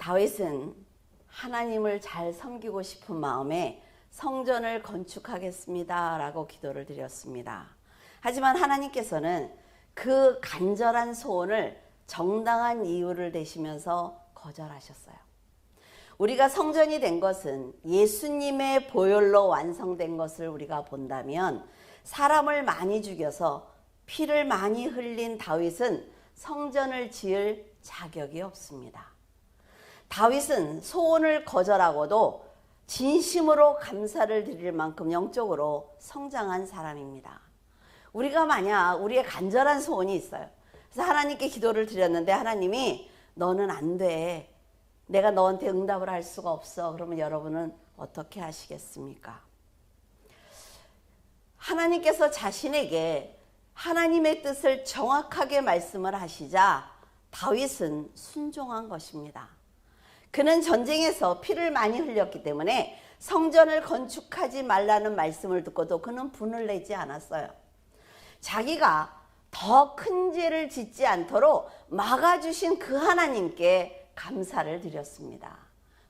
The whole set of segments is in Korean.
다윗은 하나님을 잘 섬기고 싶은 마음에 성전을 건축하겠습니다 라고 기도를 드렸습니다. 하지만 하나님께서는 그 간절한 소원을 정당한 이유를 대시면서 거절하셨어요. 우리가 성전이 된 것은 예수님의 보혈로 완성된 것을 우리가 본다면 사람을 많이 죽여서 피를 많이 흘린 다윗은 성전을 지을 자격이 없습니다. 다윗은 소원을 거절하고도 진심으로 감사를 드릴 만큼 영적으로 성장한 사람입니다. 우리가 만약 우리의 간절한 소원이 있어요. 그래서 하나님께 기도를 드렸는데 하나님이 너는 안 돼. 내가 너한테 응답을 할 수가 없어. 그러면 여러분은 어떻게 하시겠습니까? 하나님께서 자신에게 하나님의 뜻을 정확하게 말씀을 하시자 다윗은 순종한 것입니다. 그는 전쟁에서 피를 많이 흘렸기 때문에 성전을 건축하지 말라는 말씀을 듣고도 그는 분을 내지 않았어요. 자기가 더 큰 죄를 짓지 않도록 막아주신 그 하나님께 감사를 드렸습니다.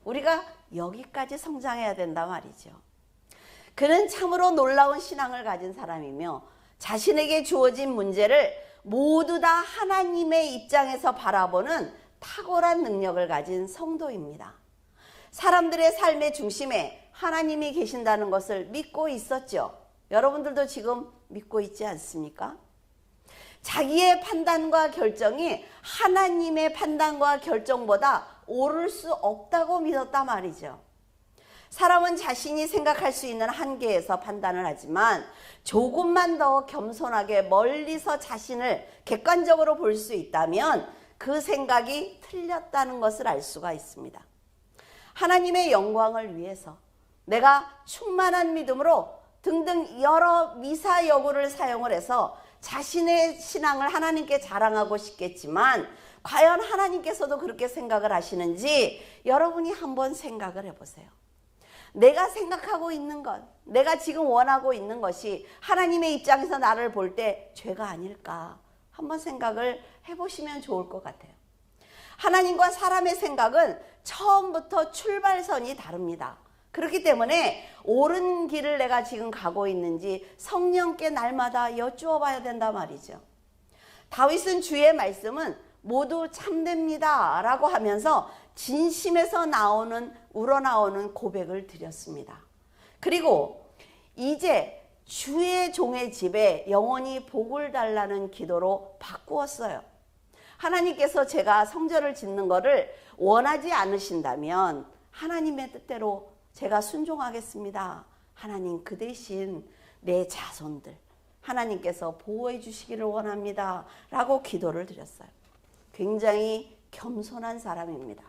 우리가 여기까지 성장해야 된다 말이죠. 그는 참으로 놀라운 신앙을 가진 사람이며 자신에게 주어진 문제를 모두 다 하나님의 입장에서 바라보는 탁월한 능력을 가진 성도입니다. 사람들의 삶의 중심에 하나님이 계신다는 것을 믿고 있었죠. 여러분들도 지금 믿고 있지 않습니까? 자기의 판단과 결정이 하나님의 판단과 결정보다 옳을 수 없다고 믿었단 말이죠. 사람은 자신이 생각할 수 있는 한계에서 판단을 하지만 조금만 더 겸손하게 멀리서 자신을 객관적으로 볼 수 있다면 그 생각이 틀렸다는 것을 알 수가 있습니다. 하나님의 영광을 위해서 내가 충만한 믿음으로 등등 여러 미사여구를 사용을 해서 자신의 신앙을 하나님께 자랑하고 싶겠지만 과연 하나님께서도 그렇게 생각을 하시는지 여러분이 한번 생각을 해보세요. 내가 생각하고 있는 것, 내가 지금 원하고 있는 것이 하나님의 입장에서 나를 볼 때 죄가 아닐까 한번 생각을 해보시면 좋을 것 같아요. 하나님과 사람의 생각은 처음부터 출발선이 다릅니다. 그렇기 때문에 옳은 길을 내가 지금 가고 있는지 성령께 날마다 여쭈어 봐야 된단 말이죠. 다윗은 주의 말씀은 모두 참됩니다 라고 하면서 진심에서 우러나오는 고백을 드렸습니다. 그리고 이제 주의 종의 집에 영원히 복을 달라는 기도로 바꾸었어요. 하나님께서 제가 성전을 짓는 것을 원하지 않으신다면 하나님의 뜻대로 제가 순종하겠습니다. 하나님 그 대신 내 자손들 하나님께서 보호해 주시기를 원합니다 라고 기도를 드렸어요. 굉장히 겸손한 사람입니다.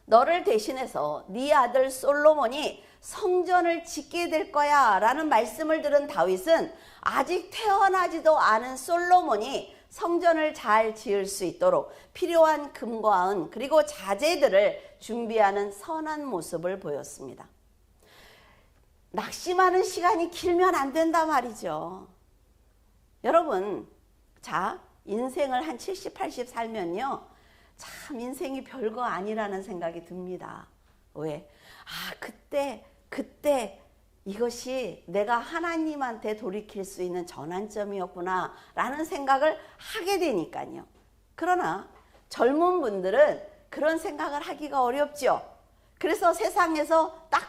너를 대신해서 네 아들 솔로몬이 성전을 짓게 될 거야 라는 말씀을 들은 다윗은 아직 태어나지도 않은 솔로몬이 성전을 잘 지을 수 있도록 필요한 금과 은 그리고 자재들을 준비하는 선한 모습을 보였습니다. 낙심하는 시간이 길면 안 된다 말이죠. 여러분, 자, 인생을 한 70, 80 살면요. 참 인생이 별거 아니라는 생각이 듭니다. 왜? 그때 이것이 내가 하나님한테 돌이킬 수 있는 전환점이었구나 라는 생각을 하게 되니까요. 그러나 젊은 분들은 그런 생각을 하기가 어렵죠. 그래서 세상에서 딱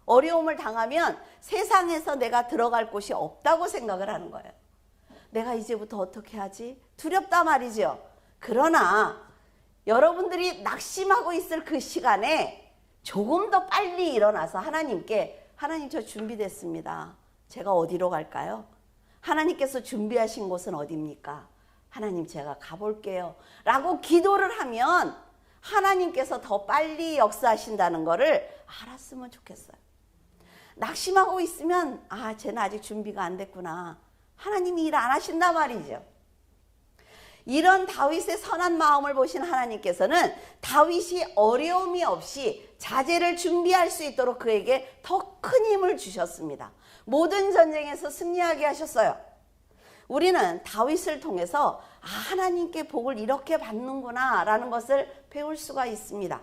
어려움을 당하면 세상에서 내가 들어갈 곳이 없다고 생각을 하는 거예요. 내가 이제부터 어떻게 하지? 두렵다 말이죠. 그러나 여러분들이 낙심하고 있을 그 시간에 조금 더 빨리 일어나서 하나님께 하나님 저 준비됐습니다. 제가 어디로 갈까요? 하나님께서 준비하신 곳은 어디입니까? 하나님 제가 가볼게요 라고 기도를 하면 하나님께서 더 빨리 역사하신다는 것을 알았으면 좋겠어요. 낙심하고 있으면 쟤는 아직 준비가 안 됐구나. 하나님이 일 안 하신단 말이죠. 이런 다윗의 선한 마음을 보신 하나님께서는 다윗이 어려움이 없이 자재를 준비할 수 있도록 그에게 더 큰 힘을 주셨습니다. 모든 전쟁에서 승리하게 하셨어요. 우리는 다윗을 통해서 하나님께 복을 이렇게 받는구나 라는 것을 배울 수가 있습니다.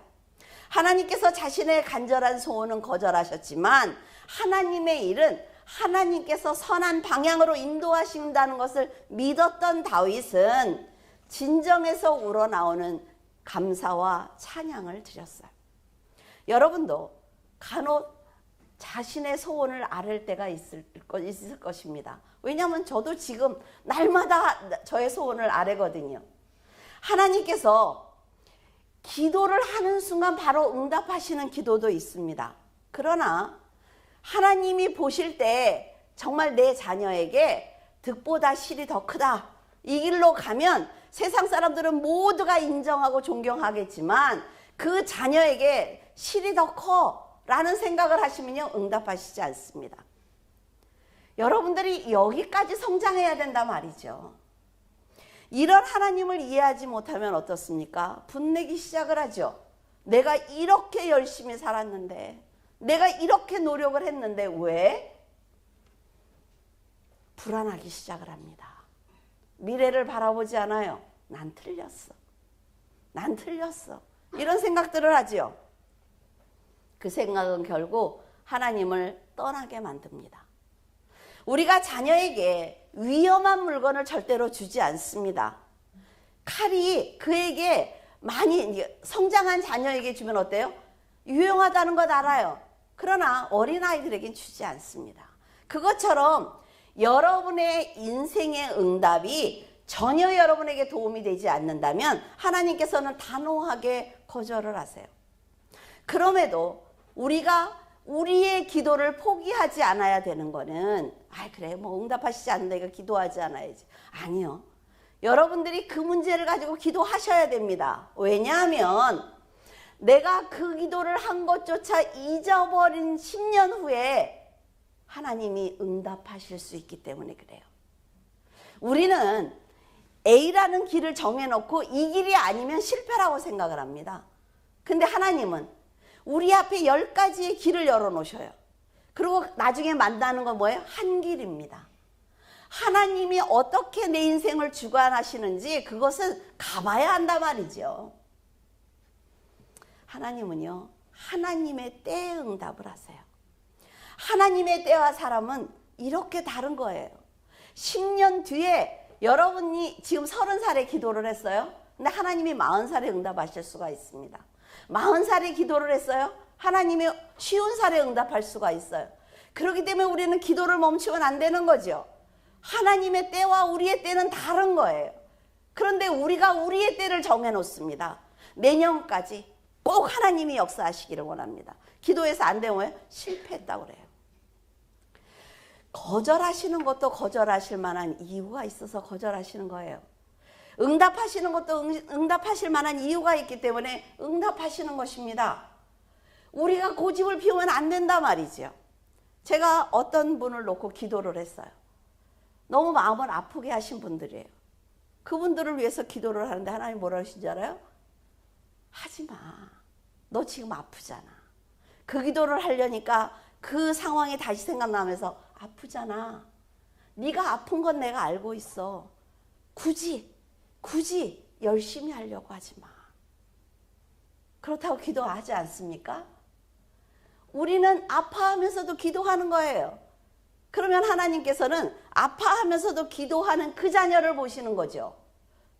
하나님께서 자신의 간절한 소원은 거절하셨지만 하나님의 일은 하나님께서 선한 방향으로 인도하신다는 것을 믿었던 다윗은 진정에서 우러나오는 감사와 찬양을 드렸어요. 여러분도 간혹 자신의 소원을 아뢰 때가 있을 것입니다. 왜냐하면 저도 지금 날마다 저의 소원을 아뢰거든요. 하나님께서 기도를 하는 순간 바로 응답하시는 기도도 있습니다. 그러나 하나님이 보실 때 정말 내 자녀에게 득보다 실이 더 크다, 이 길로 가면 세상 사람들은 모두가 인정하고 존경하겠지만 그 자녀에게 실이 더 커 라는 생각을 하시면요, 응답하시지 않습니다. 여러분들이 여기까지 성장해야 된단 말이죠. 이런 하나님을 이해하지 못하면 어떻습니까? 분내기 시작을 하죠. 내가 이렇게 열심히 살았는데, 내가 이렇게 노력을 했는데 왜? 불안하기 시작을 합니다. 미래를 바라보지 않아요. 난 틀렸어. 난 틀렸어. 이런 생각들을 하죠. 그 생각은 결국 하나님을 떠나게 만듭니다. 우리가 자녀에게 위험한 물건을 절대로 주지 않습니다. 칼이 그에게 많이 성장한 자녀에게 주면 어때요? 유용하다는 것 알아요. 그러나 어린아이들에겐 주지 않습니다. 그것처럼 여러분의 인생의 응답이 전혀 여러분에게 도움이 되지 않는다면 하나님께서는 단호하게 거절을 하세요. 그럼에도 우리가 우리의 기도를 포기하지 않아야 되는 거는, 그래 뭐 응답하시지 않는다 이거 기도하지 않아야지. 아니요. 여러분들이 그 문제를 가지고 기도하셔야 됩니다. 왜냐하면 내가 그 기도를 한 것조차 잊어버린 10년 후에 하나님이 응답하실 수 있기 때문에 그래요. 우리는 A라는 길을 정해놓고 이 길이 아니면 실패라고 생각을 합니다. 근데 하나님은 우리 앞에 10가지의 길을 열어놓으셔요. 그리고 나중에 만나는 건 뭐예요? 한 길입니다. 하나님이 어떻게 내 인생을 주관하시는지 그것은 가봐야 한단 말이죠. 하나님은요, 하나님의 때에 응답을 하세요. 하나님의 때와 사람은 이렇게 다른 거예요. 10년 뒤에 여러분이 지금 30살에 기도를 했어요. 근데 하나님이 40살에 응답하실 수가 있습니다. 40살에 기도를 했어요. 하나님이 50살에 응답할 수가 있어요. 그렇기 때문에 우리는 기도를 멈추면 안 되는 거죠. 하나님의 때와 우리의 때는 다른 거예요. 그런데 우리가 우리의 때를 정해놓습니다. 내년까지 꼭 하나님이 역사하시기를 원합니다. 기도해서 안 되면 실패했다고 그래요. 거절하시는 것도 거절하실 만한 이유가 있어서 거절하시는 거예요. 응답하시는 것도 응답하실 만한 이유가 있기 때문에 응답하시는 것입니다. 우리가 고집을 피우면 안 된단 말이죠. 제가 어떤 분을 놓고 기도를 했어요. 너무 마음을 아프게 하신 분들이에요. 그분들을 위해서 기도를 하는데 하나님 뭐라 하신 줄 알아요? 하지 마. 너 지금 아프잖아. 그 기도를 하려니까 그 상황이 다시 생각나면서 아프잖아. 네가 아픈 건 내가 알고 있어. 굳이 열심히 하려고 하지 마. 그렇다고 기도하지 않습니까? 우리는 아파하면서도 기도하는 거예요. 그러면 하나님께서는 아파하면서도 기도하는 그 자녀를 보시는 거죠.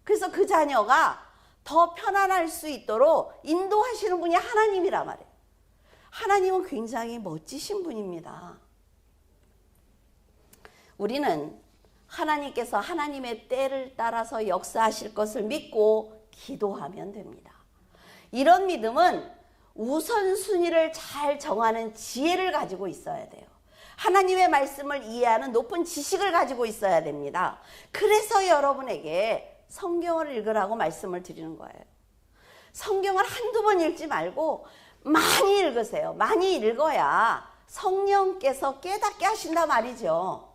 그래서 그 자녀가 더 편안할 수 있도록 인도하시는 분이 하나님이란 말이에요. 하나님은 굉장히 멋지신 분입니다. 우리는 하나님께서 하나님의 때를 따라서 역사하실 것을 믿고 기도하면 됩니다. 이런 믿음은 우선순위를 잘 정하는 지혜를 가지고 있어야 돼요. 하나님의 말씀을 이해하는 높은 지식을 가지고 있어야 됩니다. 그래서 여러분에게 성경을 읽으라고 말씀을 드리는 거예요. 성경을 한두 번 읽지 말고 많이 읽으세요. 많이 읽어야 성령께서 깨닫게 하신다 말이죠.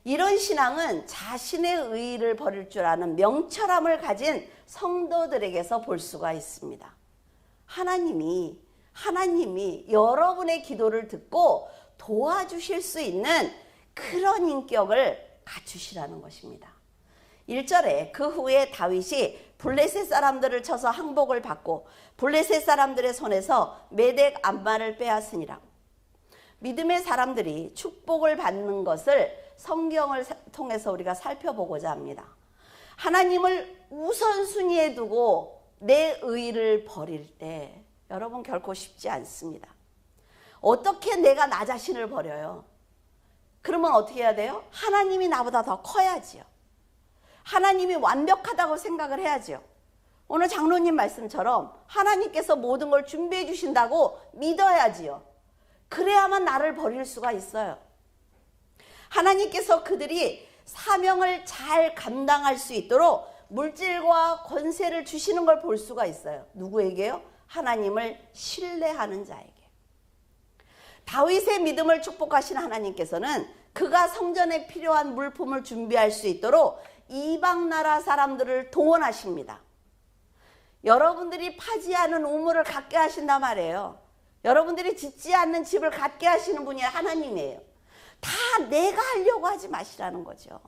이런 신앙은 자신의 의의를 버릴 줄 아는 명철함을 가진 성도들에게서 볼 수가 있습니다. 하나님이 여러분의 기도를 듣고 도와주실 수 있는 그런 인격을 갖추시라는 것입니다. 1절에 그 후에 다윗이 블레셋 사람들을 쳐서 항복을 받고 블레셋 사람들의 손에서 메덱 암마를 빼앗으니라. 믿음의 사람들이 축복을 받는 것을 성경을 통해서 우리가 살펴보고자 합니다. 하나님을 우선순위에 두고 내 의를 버릴 때 여러분 결코 쉽지 않습니다. 어떻게 내가 나 자신을 버려요? 그러면 어떻게 해야 돼요? 하나님이 나보다 더 커야지요. 하나님이 완벽하다고 생각을 해야지요. 오늘 장로님 말씀처럼 하나님께서 모든 걸 준비해 주신다고 믿어야지요. 그래야만 나를 버릴 수가 있어요. 하나님께서 그들이 사명을 잘 감당할 수 있도록 물질과 권세를 주시는 걸 볼 수가 있어요. 누구에게요? 하나님을 신뢰하는 자에게. 다윗의 믿음을 축복하신 하나님께서는 그가 성전에 필요한 물품을 준비할 수 있도록 이방 나라 사람들을 동원하십니다. 여러분들이 파지 않은 우물을 갖게 하신단 말이에요. 여러분들이 짓지 않는 집을 갖게 하시는 분이 하나님이에요. 다 내가 하려고 하지 마시라는 거죠.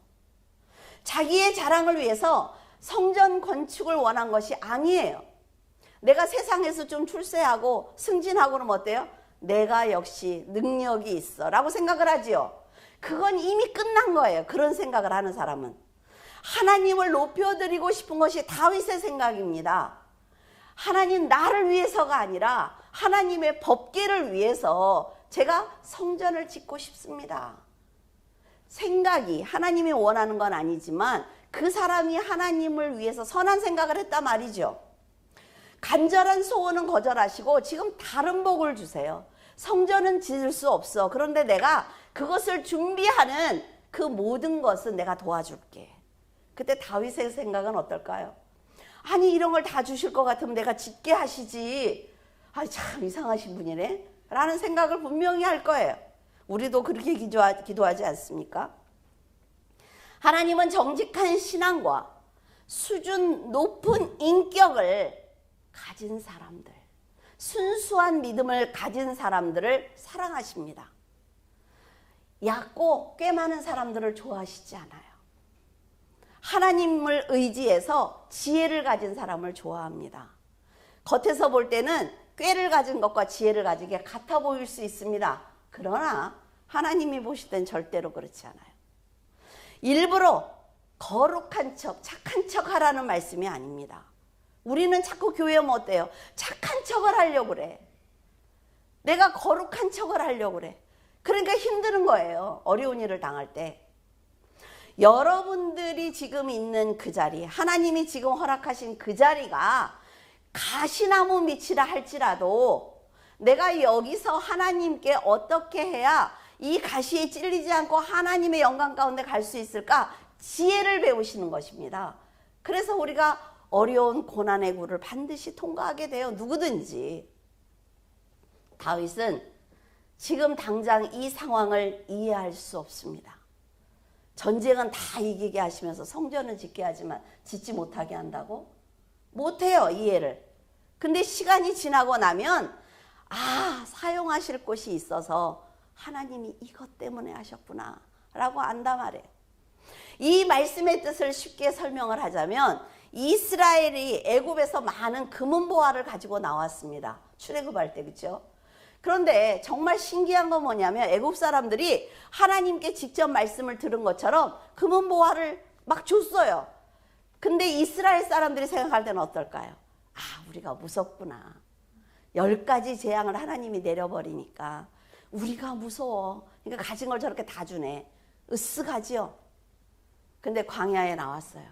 자기의 자랑을 위해서 성전 건축을 원한 것이 아니에요. 내가 세상에서 좀 출세하고 승진하고 그러면 어때요? 내가 역시 능력이 있어 라고 생각을 하지요. 그건 이미 끝난 거예요. 그런 생각을 하는 사람은. 하나님을 높여드리고 싶은 것이 다윗의 생각입니다. 하나님 나를 위해서가 아니라 하나님의 법궤를 위해서 제가 성전을 짓고 싶습니다. 생각이 하나님이 원하는 건 아니지만 그 사람이 하나님을 위해서 선한 생각을 했단 말이죠. 간절한 소원은 거절하시고 지금 다른 복을 주세요. 성전은 지을 수 없어. 그런데 내가 그것을 준비하는 그 모든 것은 내가 도와줄게. 그때 다윗의 생각은 어떨까요? 아니 이런 걸 다 주실 것 같으면 내가 짓게 하시지. 아, 참 이상하신 분이네 라는 생각을 분명히 할 거예요. 우리도 그렇게 기도하지 않습니까? 하나님은 정직한 신앙과 수준 높은 인격을 가진 사람들, 순수한 믿음을 가진 사람들을 사랑하십니다. 얕고 꽤 많은 사람들을 좋아하시지 않아요. 하나님을 의지해서 지혜를 가진 사람을 좋아합니다. 겉에서 볼 때는 꾀를 가진 것과 지혜를 가진 게 같아 보일 수 있습니다. 그러나 하나님이 보실 땐 절대로 그렇지 않아요. 일부러 거룩한 척, 착한 척 하라는 말씀이 아닙니다. 우리는 자꾸 교회 오면 어때요? 착한 척을 하려고 그래. 내가 거룩한 척을 하려고 그래. 그러니까 힘드는 거예요. 어려운 일을 당할 때. 여러분들이 지금 있는 그 자리, 하나님이 지금 허락하신 그 자리가 가시나무 밑이라 할지라도 내가 여기서 하나님께 어떻게 해야 이 가시에 찔리지 않고 하나님의 영광 가운데 갈 수 있을까? 지혜를 배우시는 것입니다. 그래서 우리가 어려운 고난의 굴을 반드시 통과하게 돼요. 누구든지. 다윗은 지금 당장 이 상황을 이해할 수 없습니다. 전쟁은 다 이기게 하시면서 성전은 짓게 하지만 짓지 못하게 한다고? 못해요, 이해를. 근데 시간이 지나고 나면 사용하실 곳이 있어서 하나님이 이것 때문에 하셨구나 라고 안단 말이에요. 이 말씀의 뜻을 쉽게 설명을 하자면 이스라엘이 애굽에서 많은 금은보화를 가지고 나왔습니다. 출애굽할 때, 그렇죠? 그런데 정말 신기한 건 뭐냐면 애굽 사람들이 하나님께 직접 말씀을 들은 것처럼 금은보화를 막 줬어요. 근데 이스라엘 사람들이 생각할 때는 어떨까요? 우리가 무섭구나. 10가지 재앙을 하나님이 내려버리니까 우리가 무서워. 그러니까 가진 걸 저렇게 다 주네. 으쓱하지요. 근데 광야에 나왔어요.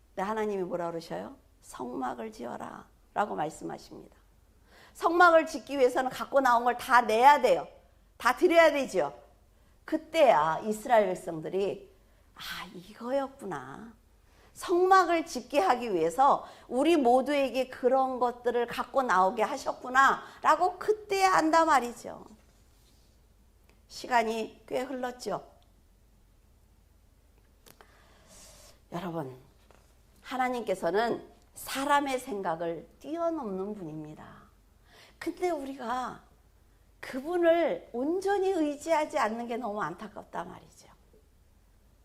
근데 하나님이 뭐라 그러셔요? 성막을 지어라 라고 말씀하십니다. 성막을 짓기 위해서는 갖고 나온 걸 다 내야 돼요. 다 드려야 되죠. 그때야 이스라엘 백성들이 이거였구나. 성막을 짓게 하기 위해서 우리 모두에게 그런 것들을 갖고 나오게 하셨구나 라고 그때야 안다 말이죠. 시간이 꽤 흘렀죠. 여러분, 하나님께서는 사람의 생각을 뛰어넘는 분입니다. 근데 우리가 그분을 온전히 의지하지 않는 게 너무 안타깝단 말이죠.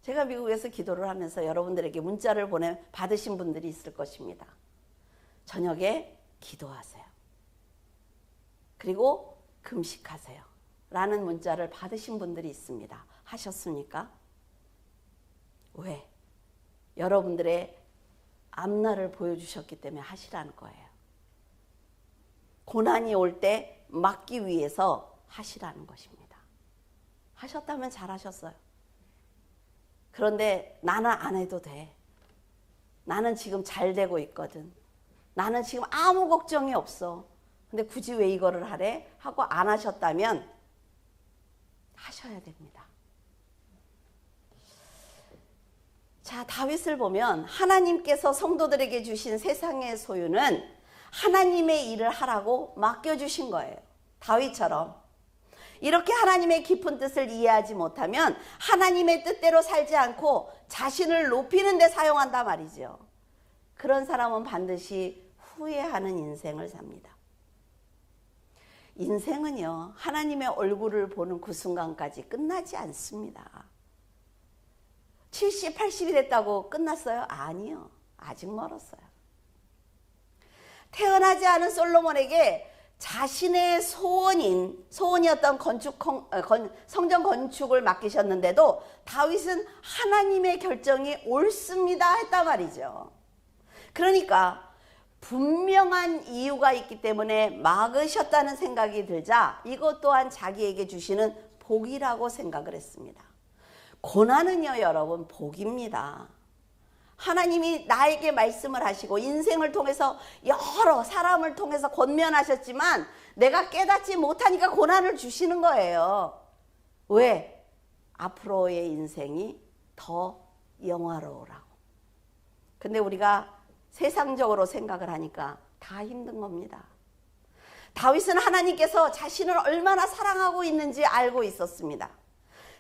제가 미국에서 기도를 하면서 여러분들에게 문자를 받으신 분들이 있을 것입니다. 저녁에 기도하세요. 그리고 금식하세요. 라는 문자를 받으신 분들이 있습니다. 하셨습니까? 왜? 여러분들의 앞날을 보여주셨기 때문에 하시라는 거예요. 고난이 올 때 막기 위해서 하시라는 것입니다. 하셨다면 잘하셨어요. 그런데 나는 안 해도 돼. 나는 지금 잘 되고 있거든. 나는 지금 아무 걱정이 없어. 근데 굳이 왜 이거를 하래? 하고 안 하셨다면 하셔야 됩니다. 자, 다윗을 보면 하나님께서 성도들에게 주신 세상의 소유는 하나님의 일을 하라고 맡겨주신 거예요. 다윗처럼. 이렇게 하나님의 깊은 뜻을 이해하지 못하면 하나님의 뜻대로 살지 않고 자신을 높이는 데 사용한다 말이죠. 그런 사람은 반드시 후회하는 인생을 삽니다. 인생은요, 하나님의 얼굴을 보는 그 순간까지 끝나지 않습니다. 70, 80이 됐다고 끝났어요? 아니요. 아직 멀었어요. 태어나지 않은 솔로몬에게 자신의 소원이었던 성전 건축을 맡기셨는데도 다윗은 하나님의 결정이 옳습니다 했단 말이죠. 그러니까 분명한 이유가 있기 때문에 막으셨다는 생각이 들자 이것 또한 자기에게 주시는 복이라고 생각을 했습니다. 고난은요, 여러분, 복입니다. 하나님이 나에게 말씀을 하시고 인생을 통해서 여러 사람을 통해서 권면하셨지만 내가 깨닫지 못하니까 고난을 주시는 거예요. 왜? 앞으로의 인생이 더 영화로우라고. 근데 우리가 세상적으로 생각을 하니까 다 힘든 겁니다. 다윗은 하나님께서 자신을 얼마나 사랑하고 있는지 알고 있었습니다.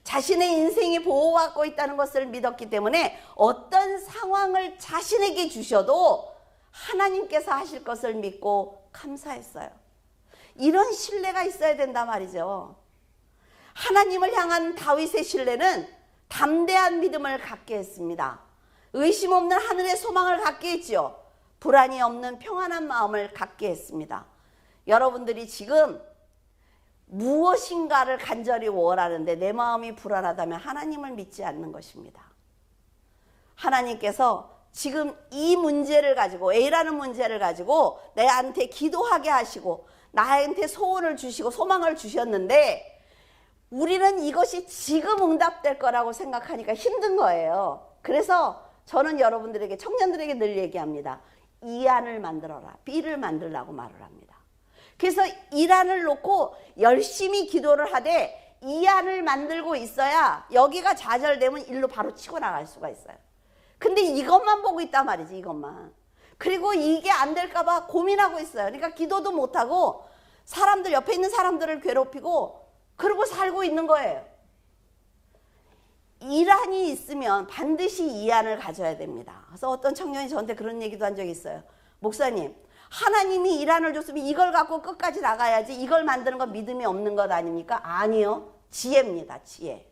자신의 인생이 보호받고 있다는 것을 믿었기 때문에 어떤 상황을 자신에게 주셔도 하나님께서 하실 것을 믿고 감사했어요. 이런 신뢰가 있어야 된단 말이죠. 하나님을 향한 다윗의 신뢰는 담대한 믿음을 갖게 했습니다. 의심 없는 하늘의 소망을 갖게 했지요. 불안이 없는 평안한 마음을 갖게 했습니다. 여러분들이 지금 무엇인가를 간절히 원하는데 내 마음이 불안하다면 하나님을 믿지 않는 것입니다. 하나님께서 지금 이 문제를 가지고, A라는 문제를 가지고 내한테 기도하게 하시고 나한테 소원을 주시고 소망을 주셨는데 우리는 이것이 지금 응답될 거라고 생각하니까 힘든 거예요. 그래서 저는 여러분들에게, 청년들에게 늘 얘기합니다. E안을 만들어라. B를 만들라고 말을 합니다. 그래서 1안을 놓고 열심히 기도를 하되 2안을 만들고 있어야 여기가 좌절되면 1로 바로 치고 나갈 수가 있어요. 근데 이것만 보고 있단 말이지, 이것만. 그리고 이게 안 될까 봐 고민하고 있어요. 그러니까 기도도 못하고 사람들, 옆에 있는 사람들을 괴롭히고 그러고 살고 있는 거예요. 1안이 있으면 반드시 2안을 가져야 됩니다. 그래서 어떤 청년이 저한테 그런 얘기도 한 적이 있어요. 목사님, 하나님이 1안을 줬으면 이걸 갖고 끝까지 나가야지, 이걸 만드는 건 믿음이 없는 것 아닙니까? 아니요. 지혜입니다. 지혜.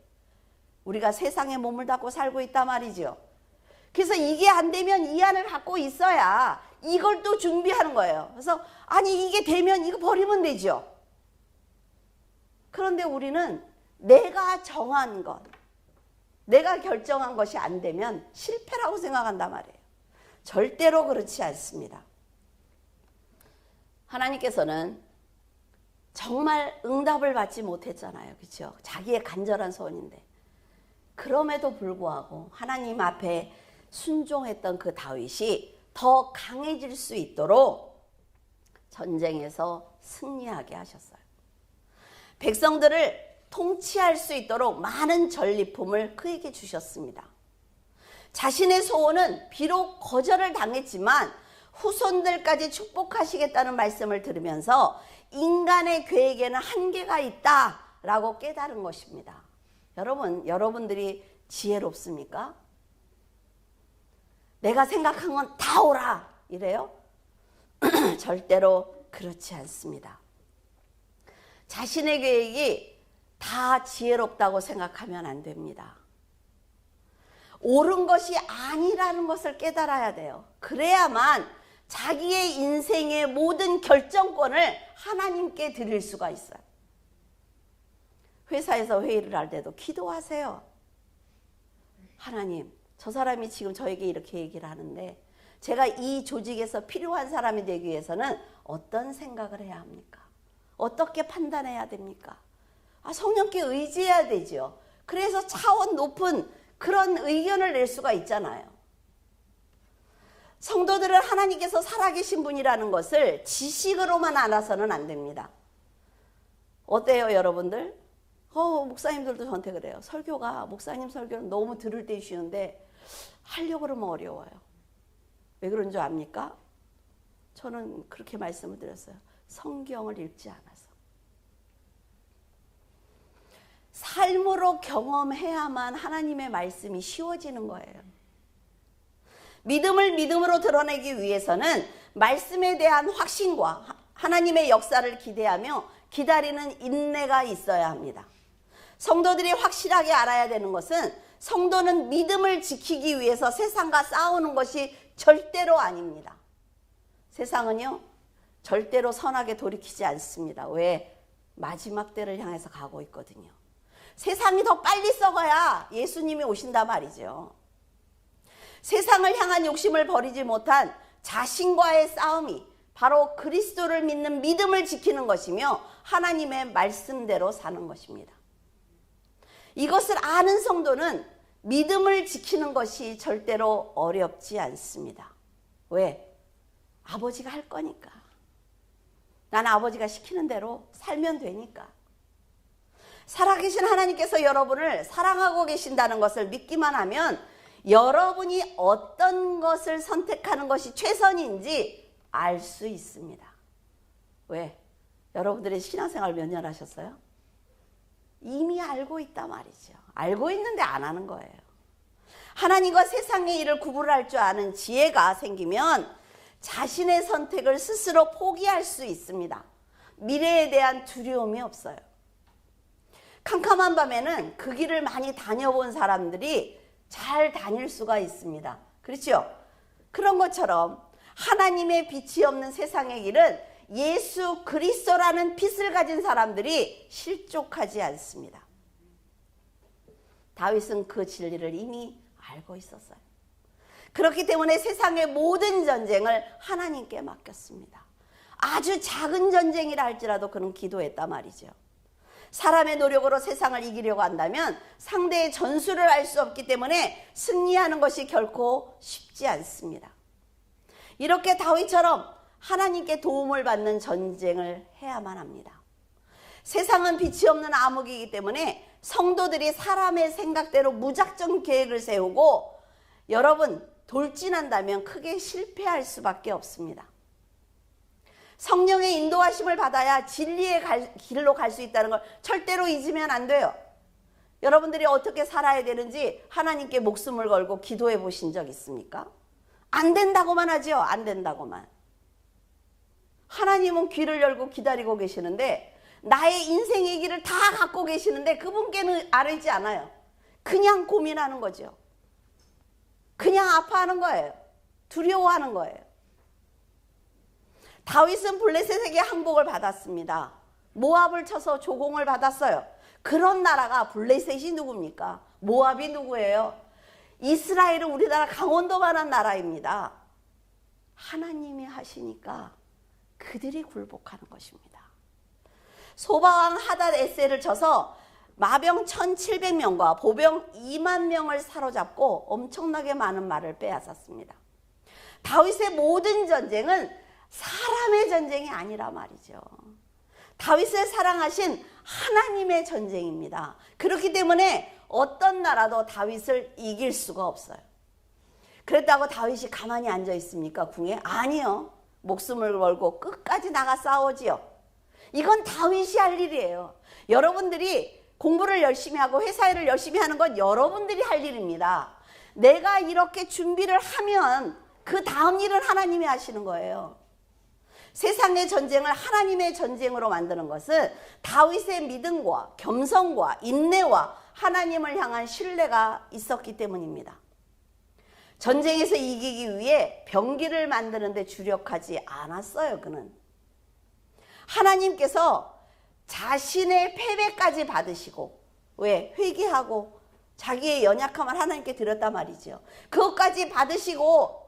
우리가 세상에 몸을 닫고 살고 있단 말이죠. 그래서 이게 안 되면 2안을 갖고 있어야 이걸 또 준비하는 거예요. 그래서 아니 이게 되면 이거 버리면 되죠. 그런데 우리는 내가 정한 것, 내가 결정한 것이 안 되면 실패라고 생각한단 말이에요. 절대로 그렇지 않습니다. 하나님께서는 정말 응답을 받지 못했잖아요. 그렇죠? 자기의 간절한 소원인데. 그럼에도 불구하고 하나님 앞에 순종했던 그 다윗이 더 강해질 수 있도록 전쟁에서 승리하게 하셨어요. 백성들을 통치할 수 있도록 많은 전리품을 그에게 주셨습니다. 자신의 소원은 비록 거절을 당했지만 후손들까지 축복하시겠다는 말씀을 들으면서 인간의 계획에는 한계가 있다라고 깨달은 것입니다. 여러분, 여러분들이 지혜롭습니까? 내가 생각한 건 다 오라 이래요? 절대로 그렇지 않습니다. 자신의 계획이 다 지혜롭다고 생각하면 안 됩니다. 옳은 것이 아니라는 것을 깨달아야 돼요. 그래야만 자기의 인생의 모든 결정권을 하나님께 드릴 수가 있어요. 회사에서 회의를 할 때도 기도하세요. 하나님, 저 사람이 지금 저에게 이렇게 얘기를 하는데 제가 이 조직에서 필요한 사람이 되기 위해서는 어떤 생각을 해야 합니까? 어떻게 판단해야 됩니까? 성령께 의지해야 되죠. 그래서 차원 높은 그런 의견을 낼 수가 있잖아요. 성도들은 하나님께서 살아계신 분이라는 것을 지식으로만 알아서는 안 됩니다. 어때요, 여러분들? 목사님들도 저한테 그래요. 설교가, 목사님 설교는 너무 들을 때 쉬운데 하려고 그러면 어려워요. 왜 그런 줄 압니까? 저는 그렇게 말씀을 드렸어요. 성경을 읽지 않아서. 삶으로 경험해야만 하나님의 말씀이 쉬워지는 거예요. 믿음을 믿음으로 드러내기 위해서는 말씀에 대한 확신과 하나님의 역사를 기대하며 기다리는 인내가 있어야 합니다. 성도들이 확실하게 알아야 되는 것은 성도는 믿음을 지키기 위해서 세상과 싸우는 것이 절대로 아닙니다. 세상은요, 절대로 선하게 돌이키지 않습니다. 왜? 마지막 때를 향해서 가고 있거든요. 세상이 더 빨리 썩어야 예수님이 오신다 말이죠. 세상을 향한 욕심을 버리지 못한 자신과의 싸움이 바로 그리스도를 믿는 믿음을 지키는 것이며 하나님의 말씀대로 사는 것입니다. 이것을 아는 성도는 믿음을 지키는 것이 절대로 어렵지 않습니다. 왜? 아버지가 할 거니까. 난 아버지가 시키는 대로 살면 되니까. 살아계신 하나님께서 여러분을 사랑하고 계신다는 것을 믿기만 하면 여러분이 어떤 것을 선택하는 것이 최선인지 알 수 있습니다. 왜? 여러분들의 신앙생활 몇 년 하셨어요? 이미 알고 있단 말이죠. 알고 있는데 안 하는 거예요. 하나님과 세상의 일을 구분할 줄 아는 지혜가 생기면 자신의 선택을 스스로 포기할 수 있습니다. 미래에 대한 두려움이 없어요. 캄캄한 밤에는 그 길을 많이 다녀본 사람들이 잘 다닐 수가 있습니다. 그렇죠? 그런 것처럼 하나님의 빛이 없는 세상의 길은 예수 그리스도라는 빛을 가진 사람들이 실족하지 않습니다. 다윗은 그 진리를 이미 알고 있었어요. 그렇기 때문에 세상의 모든 전쟁을 하나님께 맡겼습니다. 아주 작은 전쟁이라 할지라도 그는 기도했단 말이죠. 사람의 노력으로 세상을 이기려고 한다면 상대의 전술을 알 수 없기 때문에 승리하는 것이 결코 쉽지 않습니다. 이렇게 다윗처럼 하나님께 도움을 받는 전쟁을 해야만 합니다. 세상은 빛이 없는 암흑이기 때문에 성도들이 사람의 생각대로 무작정 계획을 세우고 여러분 돌진한다면 크게 실패할 수밖에 없습니다. 성령의 인도하심을 받아야 진리의 길로 갈 수 있다는 걸 절대로 잊으면 안 돼요. 여러분들이 어떻게 살아야 되는지 하나님께 목숨을 걸고 기도해 보신 적 있습니까? 안 된다고만 하죠. 안 된다고만. 하나님은 귀를 열고 기다리고 계시는데 나의 인생의 길을 다 갖고 계시는데 그분께는 알지 않아요. 그냥 고민하는 거죠. 그냥 아파하는 거예요. 두려워하는 거예요. 다윗은 블레셋에게 항복을 받았습니다. 모압을 쳐서 조공을 받았어요. 그런 나라가 블레셋이 누굽니까? 모압이 누구예요? 이스라엘은 우리나라 강원도만한 나라입니다. 하나님이 하시니까 그들이 굴복하는 것입니다. 소바왕 하닷 에셀을 쳐서 마병 1700명과 보병 2만 명을 사로잡고 엄청나게 많은 말을 빼앗았습니다. 다윗의 모든 전쟁은 사람의 전쟁이 아니라 말이죠. 다윗을 사랑하신 하나님의 전쟁입니다. 그렇기 때문에 어떤 나라도 다윗을 이길 수가 없어요. 그랬다고 다윗이 가만히 앉아 있습니까? 궁에? 아니요. 목숨을 걸고 끝까지 나가 싸우지요. 이건 다윗이 할 일이에요. 여러분들이 공부를 열심히 하고 회사 일을 열심히 하는 건 여러분들이 할 일입니다. 내가 이렇게 준비를 하면 그 다음 일은 하나님이 하시는 거예요. 세상의 전쟁을 하나님의 전쟁으로 만드는 것은 다윗의 믿음과 겸손과 인내와 하나님을 향한 신뢰가 있었기 때문입니다. 전쟁에서 이기기 위해 병기를 만드는데 주력하지 않았어요. 그는 하나님께서 자신의 패배까지 받으시고, 왜? 회개하고 자기의 연약함을 하나님께 드렸단 말이죠. 그것까지 받으시고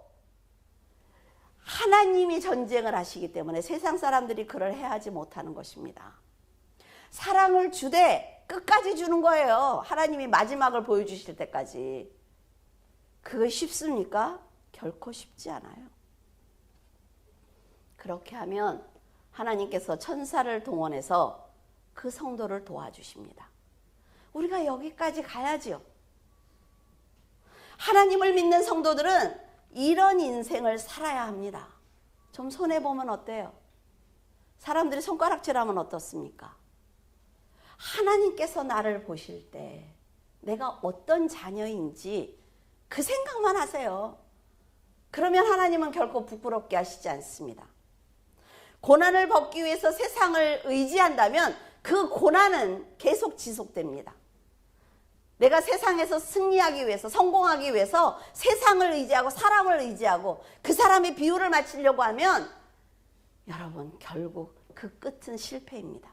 하나님이 전쟁을 하시기 때문에 세상 사람들이 그를 해하지 못하는 것입니다. 사랑을 주되 끝까지 주는 거예요. 하나님이 마지막을 보여주실 때까지. 그거 쉽습니까? 결코 쉽지 않아요. 그렇게 하면 하나님께서 천사를 동원해서 그 성도를 도와주십니다. 우리가 여기까지 가야죠. 하나님을 믿는 성도들은 이런 인생을 살아야 합니다. 좀 손해보면 어때요? 사람들이 손가락질하면 어떻습니까? 하나님께서 나를 보실 때 내가 어떤 자녀인지 그 생각만 하세요. 그러면 하나님은 결코 부끄럽게 하시지 않습니다. 고난을 벗기 위해서 세상을 의지한다면 그 고난은 계속 지속됩니다. 내가 세상에서 승리하기 위해서, 성공하기 위해서 세상을 의지하고 사람을 의지하고 그 사람의 비율을 맞추려고 하면 여러분 결국 그 끝은 실패입니다.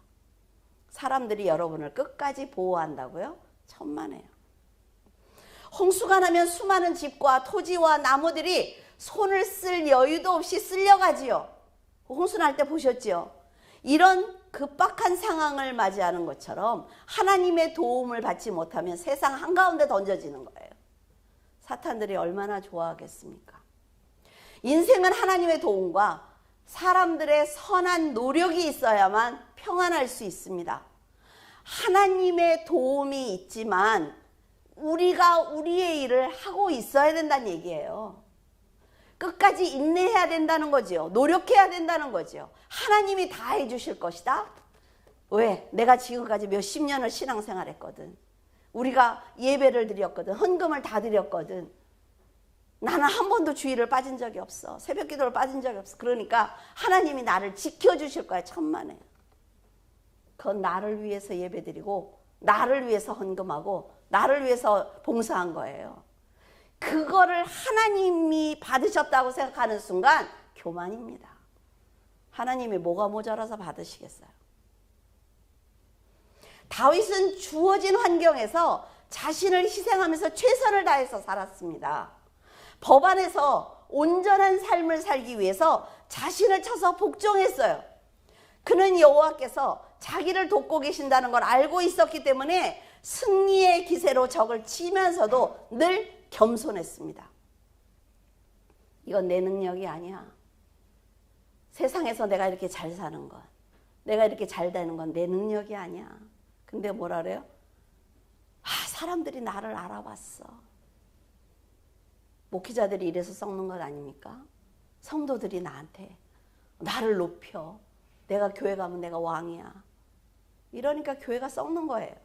사람들이 여러분을 끝까지 보호한다고요? 천만에요. 홍수가 나면 수많은 집과 토지와 나무들이 손을 쓸 여유도 없이 쓸려가지요. 홍수 날 때 보셨죠? 이런 급박한 상황을 맞이하는 것처럼 하나님의 도움을 받지 못하면 세상 한가운데 던져지는 거예요. 사탄들이 얼마나 좋아하겠습니까? 인생은 하나님의 도움과 사람들의 선한 노력이 있어야만 평안할 수 있습니다. 하나님의 도움이 있지만 우리가 우리의 일을 하고 있어야 된다는 얘기예요. 끝까지 인내해야 된다는 거죠. 노력해야 된다는 거죠. 하나님이 다 해주실 것이다. 왜? 내가 지금까지 몇십 년을 신앙생활 했거든. 우리가 예배를 드렸거든. 헌금을 다 드렸거든. 나는 한 번도 주일을 빠진 적이 없어. 새벽 기도를 빠진 적이 없어. 그러니까 하나님이 나를 지켜주실 거야. 천만에. 그건 나를 위해서 예배 드리고 나를 위해서 헌금하고 나를 위해서 봉사한 거예요. 그거를 하나님이 받으셨다고 생각하는 순간 교만입니다. 하나님이 뭐가 모자라서 받으시겠어요? 다윗은 주어진 환경에서 자신을 희생하면서 최선을 다해서 살았습니다. 법안에서 온전한 삶을 살기 위해서 자신을 쳐서 복종했어요. 그는 여호와께서 자기를 돕고 계신다는 걸 알고 있었기 때문에 승리의 기세로 적을 치면서도 늘 겸손했습니다. 이건 내 능력이 아니야. 세상에서 내가 이렇게 잘 사는 건, 내가 이렇게 잘 되는 건 내 능력이 아니야. 근데 뭐라 그래요? 사람들이 나를 알아봤어. 목회자들이 이래서 썩는 것 아닙니까? 성도들이 나한테 나를 높여. 내가 교회 가면 내가 왕이야. 이러니까 교회가 썩는 거예요.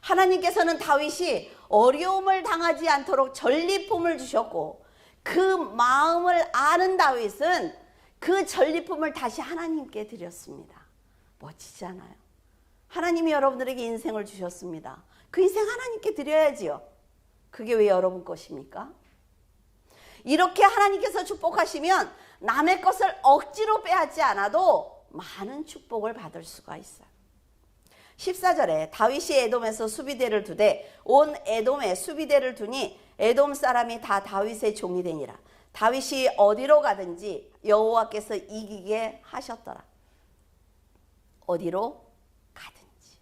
하나님께서는 다윗이 어려움을 당하지 않도록 전리품을 주셨고 그 마음을 아는 다윗은 그 전리품을 다시 하나님께 드렸습니다. 멋지잖아요. 하나님이 여러분들에게 인생을 주셨습니다. 그 인생 하나님께 드려야지요. 그게 왜 여러분 것입니까? 이렇게 하나님께서 축복하시면 남의 것을 억지로 빼앗지 않아도 많은 축복을 받을 수가 있어요. 14절에 다윗이 에돔에서 수비대를 두되 온 에돔에 수비대를 두니 에돔 사람이 다 다윗의 종이 되니라. 다윗이 어디로 가든지 여호와께서 이기게 하셨더라. 어디로 가든지,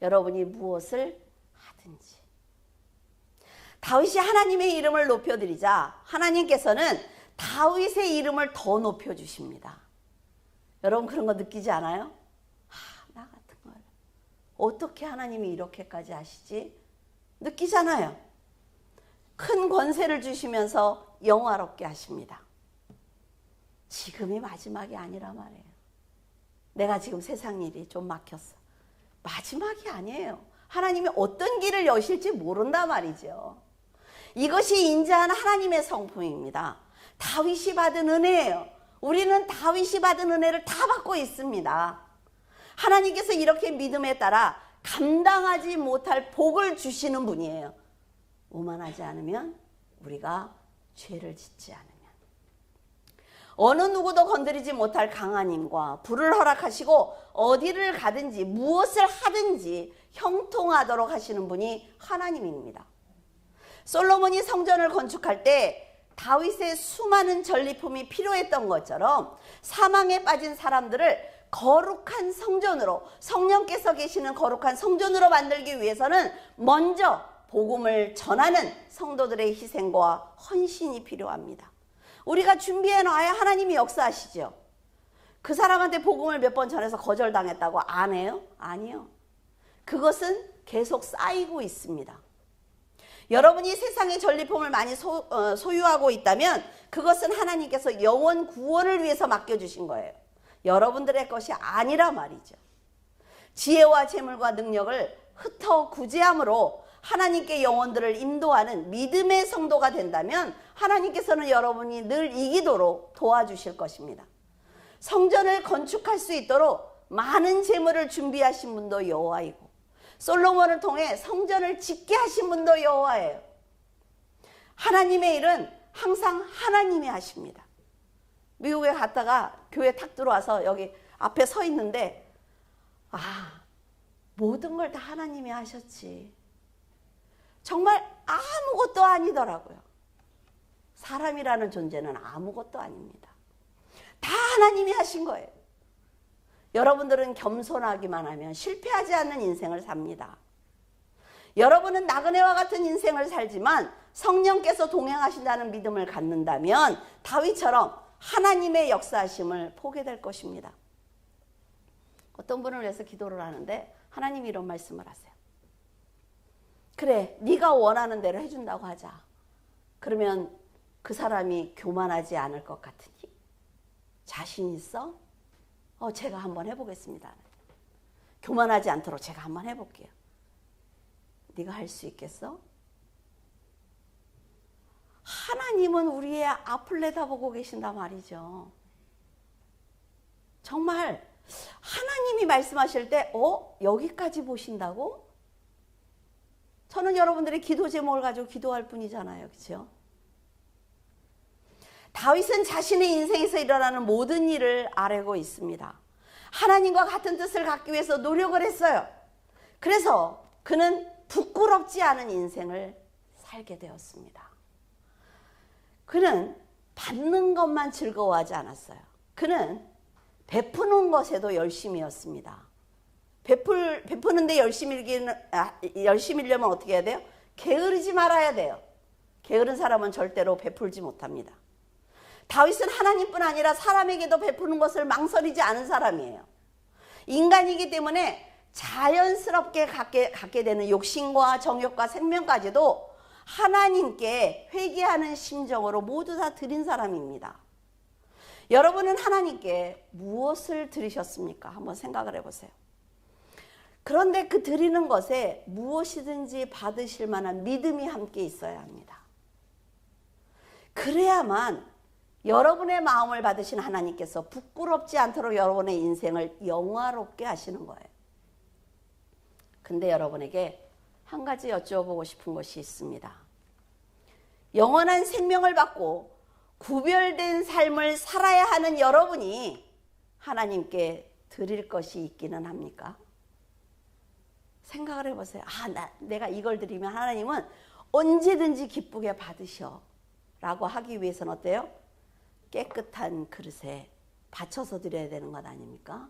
여러분이 무엇을 하든지. 다윗이 하나님의 이름을 높여드리자 하나님께서는 다윗의 이름을 더 높여주십니다. 여러분 그런 거 느끼지 않아요? 나 같은 걸 어떻게 하나님이 이렇게까지 하시지? 느끼잖아요. 큰 권세를 주시면서 영화롭게 하십니다. 지금이 마지막이 아니라 말이에요. 내가 지금 세상 일이 좀 막혔어. 마지막이 아니에요. 하나님이 어떤 길을 여실지 모른단 말이죠. 이것이 인자한 하나님의 성품입니다. 다윗이 받은 은혜예요. 우리는 다윗이 받은 은혜를 다 받고 있습니다. 하나님께서 이렇게 믿음에 따라 감당하지 못할 복을 주시는 분이에요. 오만하지 않으면 우리가 죄를 짓지 않으면. 어느 누구도 건드리지 못할 강한 힘과 불을 허락하시고 어디를 가든지 무엇을 하든지 형통하도록 하시는 분이 하나님입니다. 솔로몬이 성전을 건축할 때 다윗의 수많은 전리품이 필요했던 것처럼 사망에 빠진 사람들을 거룩한 성전으로, 성령께서 계시는 거룩한 성전으로 만들기 위해서는 먼저 복음을 전하는 성도들의 희생과 헌신이 필요합니다. 우리가 준비해 놔야 하나님이 역사하시죠. 그 사람한테 복음을 몇 번 전해서 거절당했다고 안 해요? 아니요. 그것은 계속 쌓이고 있습니다. 여러분이 세상의 전리품을 많이 소유하고 있다면 그것은 하나님께서 영혼 구원을 위해서 맡겨주신 거예요. 여러분들의 것이 아니라 말이죠. 지혜와 재물과 능력을 흩어 구제함으로 하나님께 영혼들을 인도하는 믿음의 성도가 된다면 하나님께서는 여러분이 늘 이기도록 도와주실 것입니다. 성전을 건축할 수 있도록 많은 재물을 준비하신 분도 여호와이고 솔로몬을 통해 성전을 짓게 하신 분도 여호와예요. 하나님의 일은 항상 하나님이 하십니다. 미국에 갔다가 교회 탁 들어와서 여기 앞에 서 있는데 모든 걸 다 하나님이 하셨지. 정말 아무것도 아니더라고요. 사람이라는 존재는 아무것도 아닙니다. 다 하나님이 하신 거예요. 여러분들은 겸손하기만 하면 실패하지 않는 인생을 삽니다. 여러분은 나그네와 같은 인생을 살지만 성령께서 동행하신다는 믿음을 갖는다면 다윗처럼 하나님의 역사하심을 보게 될 것입니다. 어떤 분을 위해서 기도를 하는데 하나님이 이런 말씀을 하세요. 그래, 네가 원하는 대로 해준다고 하자. 그러면 그 사람이 교만하지 않을 것 같으니 자신 있어? 제가 한번 해보겠습니다. 교만하지 않도록 제가 한번 해볼게요. 네가 할 수 있겠어? 하나님은 우리의 앞을 내다보고 계신다 말이죠. 정말 하나님이 말씀하실 때 여기까지 보신다고? 저는 여러분들의 기도 제목을 가지고 기도할 뿐이잖아요. 그렇죠? 다윗은 자신의 인생에서 일어나는 모든 일을 알고 있습니다. 하나님과 같은 뜻을 갖기 위해서 노력을 했어요. 그래서 그는 부끄럽지 않은 인생을 살게 되었습니다. 그는 받는 것만 즐거워하지 않았어요. 그는 베푸는 것에도 열심이었습니다. 베푸는데 열심이려면 어떻게 해야 돼요? 게으르지 말아야 돼요. 게으른 사람은 절대로 베풀지 못합니다. 다윗은 하나님뿐 아니라 사람에게도 베푸는 것을 망설이지 않은 사람이에요. 인간이기 때문에 자연스럽게 갖게 되는 욕심과 정욕과 생명까지도 하나님께 회개하는 심정으로 모두 다 드린 사람입니다. 여러분은 하나님께 무엇을 드리셨습니까? 한번 생각을 해보세요. 그런데 그 드리는 것에 무엇이든지 받으실 만한 믿음이 함께 있어야 합니다. 그래야만 여러분의 마음을 받으신 하나님께서 부끄럽지 않도록 여러분의 인생을 영화롭게 하시는 거예요. 근데 여러분에게 한 가지 여쭤보고 싶은 것이 있습니다. 영원한 생명을 받고 구별된 삶을 살아야 하는 여러분이 하나님께 드릴 것이 있기는 합니까? 생각을 해보세요. 내가 이걸 드리면 하나님은 언제든지 기쁘게 받으셔 라고 하기 위해서는 어때요? 깨끗한 그릇에 받쳐서 드려야 되는 것 아닙니까?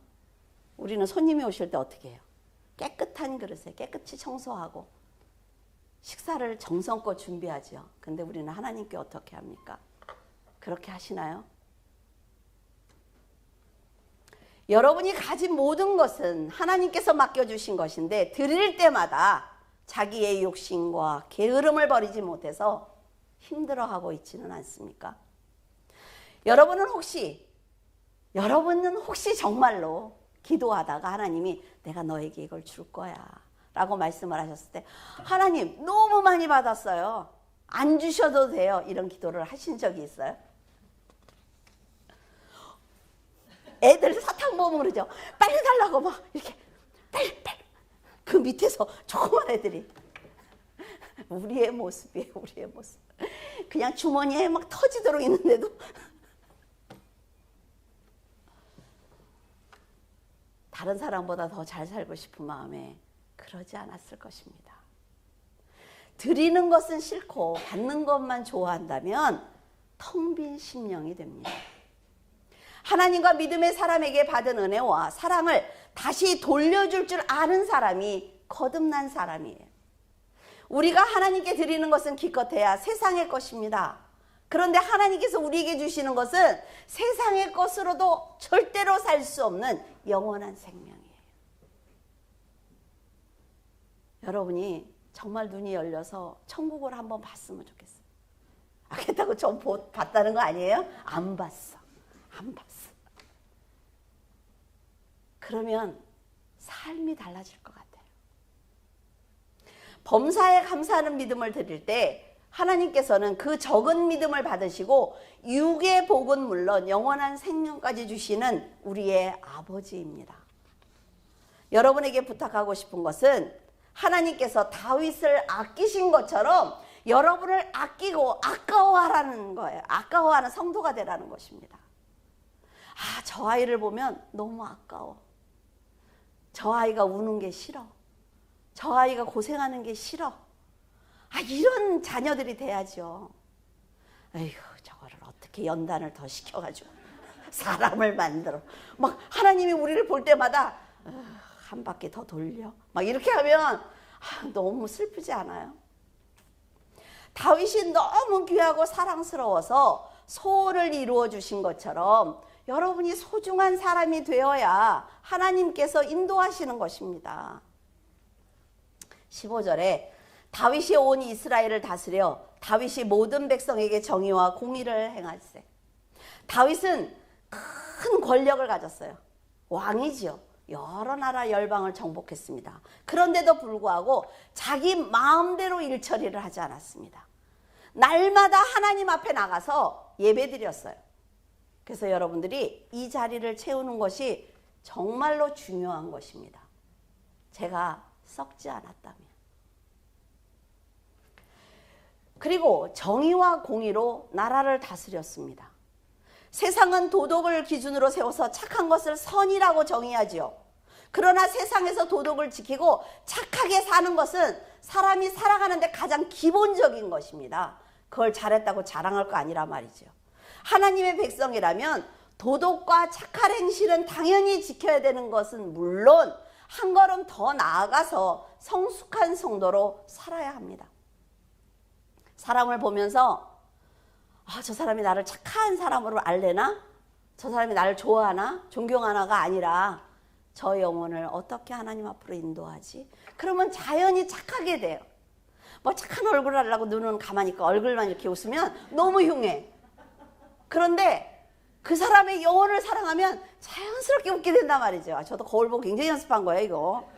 우리는 손님이 오실 때 어떻게 해요? 깨끗한 그릇에 깨끗이 청소하고 식사를 정성껏 준비하죠. 근데 우리는 하나님께 어떻게 합니까? 그렇게 하시나요? 여러분이 가진 모든 것은 하나님께서 맡겨주신 것인데 드릴 때마다 자기의 욕심과 게으름을 버리지 못해서 힘들어하고 있지는 않습니까? 여러분은 혹시 정말로 기도하다가 하나님이 내가 너에게 이걸 줄 거야 라고 말씀을 하셨을 때 하나님 너무 많이 받았어요. 안 주셔도 돼요. 이런 기도를 하신 적이 있어요? 애들 사탕 먹으면 그러죠. 빨리 달라고 막 이렇게 빨리. 그 밑에서 조그만 애들이 우리의 모습이에요. 우리의 모습. 그냥 주머니에 막 터지도록 있는데도 다른 사람보다 더 잘 살고 싶은 마음에 그러지 않았을 것입니다. 드리는 것은 싫고 받는 것만 좋아한다면 텅 빈 심령이 됩니다. 하나님과 믿음의 사람에게 받은 은혜와 사랑을 다시 돌려줄 줄 아는 사람이 거듭난 사람이에요. 우리가 하나님께 드리는 것은 기껏해야 세상의 것입니다. 그런데 하나님께서 우리에게 주시는 것은 세상의 것으로도 절대로 살 수 없는 영원한 생명이에요. 여러분이 정말 눈이 열려서 천국을 한번 봤으면 좋겠어요. 그렇다고 좀 봤다는 거 아니에요? 안 봤어. 안 봤어. 그러면 삶이 달라질 것 같아요. 범사에 감사하는 믿음을 드릴 때 하나님께서는 그 적은 믿음을 받으시고 육의 복은 물론 영원한 생명까지 주시는 우리의 아버지입니다. 여러분에게 부탁하고 싶은 것은 하나님께서 다윗을 아끼신 것처럼 여러분을 아끼고 아까워하라는 거예요. 아까워하는 성도가 되라는 것입니다. 저 아이를 보면 너무 아까워. 저 아이가 우는 게 싫어. 저 아이가 고생하는 게 싫어. 이런 자녀들이 돼야죠. 에휴, 저거를 어떻게 연단을 더 시켜가지고 사람을 만들어. 막 하나님이 우리를 볼 때마다 한 바퀴 더 돌려. 막 이렇게 하면 너무 슬프지 않아요? 다윗이 너무 귀하고 사랑스러워서 소원을 이루어 주신 것처럼 여러분이 소중한 사람이 되어야 하나님께서 인도하시는 것입니다. 15절에 다윗이 온 이스라엘을 다스려 다윗이 모든 백성에게 정의와 공의를 행할세. 다윗은 큰 권력을 가졌어요. 왕이지요. 여러 나라 열방을 정복했습니다. 그런데도 불구하고 자기 마음대로 일처리를 하지 않았습니다. 날마다 하나님 앞에 나가서 예배드렸어요. 그래서 여러분들이 이 자리를 채우는 것이 정말로 중요한 것입니다. 제가 썩지 않았다면. 그리고 정의와 공의로 나라를 다스렸습니다. 세상은 도덕을 기준으로 세워서 착한 것을 선이라고 정의하지요. 그러나 세상에서 도덕을 지키고 착하게 사는 것은 사람이 살아가는데 가장 기본적인 것입니다. 그걸 잘했다고 자랑할 거 아니라 말이죠. 하나님의 백성이라면 도덕과 착한 행실은 당연히 지켜야 되는 것은 물론 한 걸음 더 나아가서 성숙한 성도로 살아야 합니다. 사람을 보면서 저 사람이 나를 착한 사람으로 알래나? 저 사람이 나를 좋아하나? 존경하나가 아니라 저 영혼을 어떻게 하나님 앞으로 인도하지? 그러면 자연히 착하게 돼요. 뭐 착한 얼굴 하려고 눈은 가만히 있고 얼굴만 이렇게 웃으면 너무 흉해. 그런데 그 사람의 영혼을 사랑하면 자연스럽게 웃게 된단 말이죠. 저도 거울 보고 굉장히 연습한 거예요, 이거.